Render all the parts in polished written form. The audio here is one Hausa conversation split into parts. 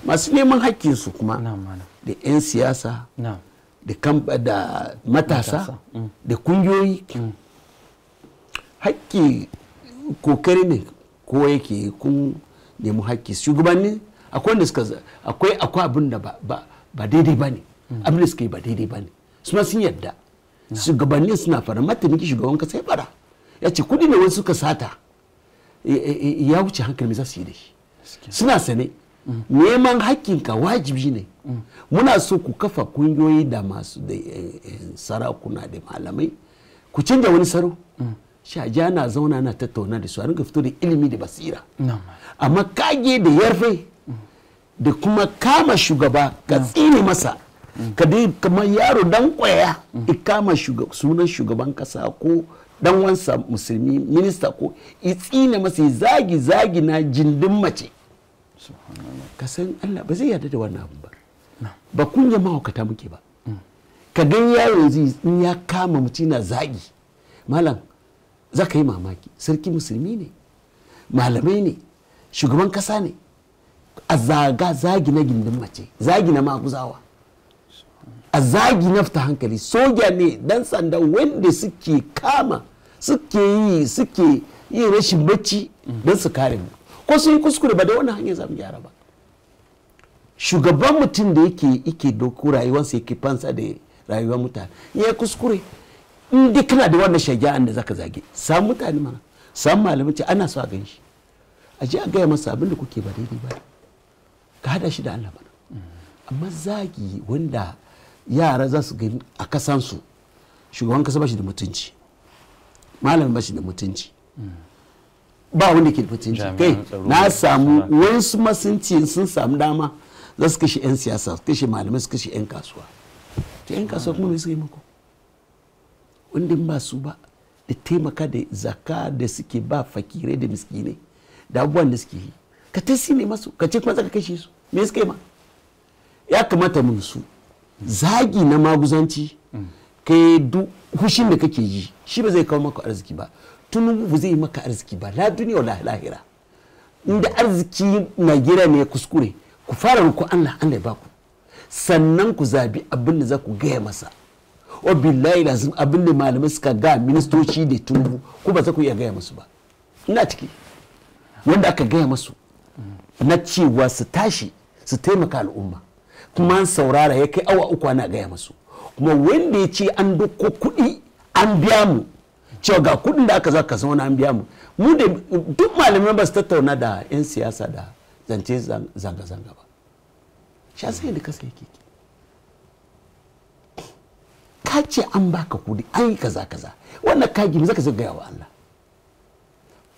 masu neman haƙƙinsu kuma da 'yan siyasa da matasa da kungiyoyi haƙƙi kokari ne ko yake kun nemi haƙƙi shugabanni akwai wanda suka akwai abin da ba daidai ba ne abin da suka yi ba daidai ba ne su ma sun yadda shugabanni suna fara mataimaki shugaban kasa ya fara ya ce kudi ne wani suka sata ya wuce hankali mai za su yi da shi suna sane neman hakkinka wajibi ne muna so ku kafa kungiyoyi da masu da sarakuna da malamai ku canja wani saro shaja na zauna na tattauna da su a rinka fito da ilimi da basira amma kage da yarfe da kuma kama shugaba ka tsine masa ka dai kamar yaro dan kwaya kama sunan shugaban kasa ko dan wansa musulmi minista ko tsine masa zagi na jindin mace ka san Allah ba zai yarda da wannan abu ba ba kunya mahaukata muke ba ka gan yaro yanzu in ya kama mutum na zagi malam za ka yi mamaki sarki musulmi ne malamai ne shugaban kasa ne a zagi na gindin mace zagi na maguzawa a zagi na fita hankali soja ne dan sanda wanda suke kama suke yi rashin bacci don su kare mu ko sun yi kuskure ba da wannan hanyar zamu gyara ba shugaban mutum da yake doko rayuwarsa yake fansa da rayuwar mutane ya kuskure in dai kana da wannan shaja'an da zaka zage samu mutane mana samu malamai ce ana so a gan shi a je a gaya masa abin da kuke ba daidai ba ka hada shi da Allah mana amma zagi wanda yara za su gani a kasansu shugaban kasa ba shi da mutunci malamin ba shi da mutunci ba wanda ke da mutunci kai na samu wasu masunci sun samu dama za su kashe 'yan siyasa su kashe malamai su kashe 'yan kasuwa ta 'yan kasuwa kuma mai suka yi mako wanda ba su ba da taimaka da zaka da suke ba fakirai da miskinai da abubuwan da suke yi ka tasi ne masu ka ce kuma zaka kashe su me suka yi ma ya kamata mun su zagi na maguzanci kai duk hushin da kake yi shi ba zai kawo maka arziki ba tun ba zai yi maka arziki ba la duniya wala lahira inda arziki na gira ne kuskure ku fara ruku Allah ya baku sannan ku zabi abin da za ku gaya masa wa billahi lazim abin da malamai suka ga ministoci da tunubu ko ba za ku iya gaya masu ba ina ciki wanda aka gaya masu na cewa su tashi su taimaka al'umma kuma an saurara ya kai awa uku ana gaya masu kuma wanda ya ce an doko kuɗi an biya mu cewa ga kuɗin da aka za ka zauna an biya mu mu da duk malamai ba su tattauna da 'yan siyasa da zance zanga-zanga ba sha sai da kasa yake ka ce an baka kuɗi an yi kaza wannan kagi mu zaka gaya wa Allah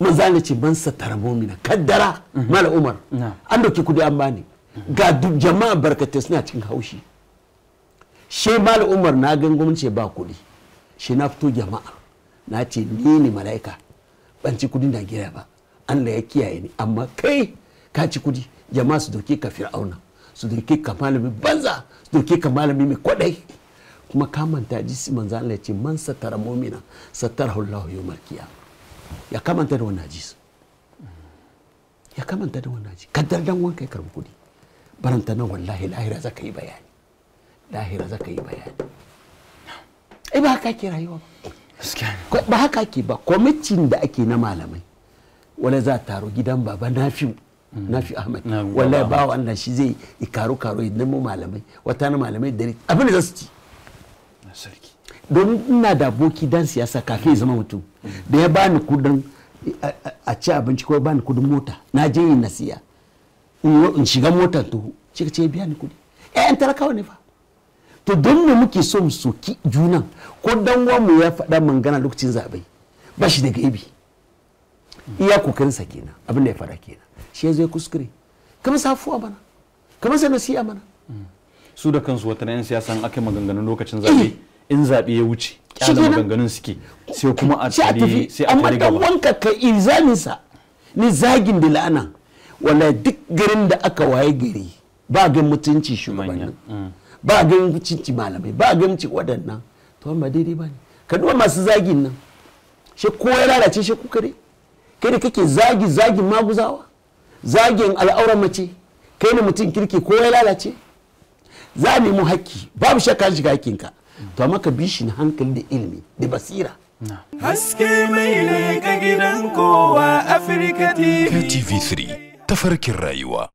manzo ne ce ban satara mu'mina kaddara mala umar an dauki kuɗi an bani ga duk jama'a barkatai suna cikin haushi she mala umar na gangamin ce ba kuɗi she na fito jama'a na ce ni ne mala'ika ban ci kudi Najeriya ba Allah ya kiyaye ni amma kai ka ci kudi jama'a su doke ka fir'auna su doke ka malami banza su doke ka malami mai kwadai kuma ka manta ji manzo Allah ya ce man satara mu'mina satarahu Allah yawmal qiyamah ya kamanta da wannan hadisi ya kamanta da wannan hadisi kaddar dan wanka ya karbi kudi baranta na wallahi lahira zaka yi bayani ba haka ke rayuwa ba ba haka ke ba kwamitin da ake na malamai wala za taro gidan baba nafi ahmad wallahi ba wannan shi zai karo idan mu malamai wata na malamai dare abin da za su ci don ina da aboki dan siyasa kafin ya zama mutum da ya bani kudin a ci abinci ko ya bani kudin mota na je yin nasiya in shiga motar to shi ce biya ni kudi ƴaƴan talakawa ne fa to don me muke so mu soki junan ko dan mu ya faɗa mangana lokacin zaɓe ba shi da gaibi iya kokarinsa kenan abin da ya faɗa kenan shi ya zo ya kuskure kamar safuwa mana kamar sai nasiya mana su da kansu wata yan siyasan aka maganganun lokacin zaɓe in zaɓe ya wuce kyala maganganun suke sai kuma a tare sai a tare gaba amma wanka ka ilzaminsa ni zagin da la'ana wala duk garin da aka waye gari ba ga mutunci shugabannin ba ga mutunci malamai ba ga mutunci waɗannan to ba daidai ba ne ka duba masu zagin nan shi ko ya lalace shi kuka dai kai da kake zagin maguzawa zagin al'auran mace kai ne mutum kirki ko ya lalace za a nemi hakki babu shakka shiga hakkinka to amma ka bi shi na hankali da ilimi da basira haske mai ne ga gidan kowa Afirka TV TV3 tafarkin rayuwa.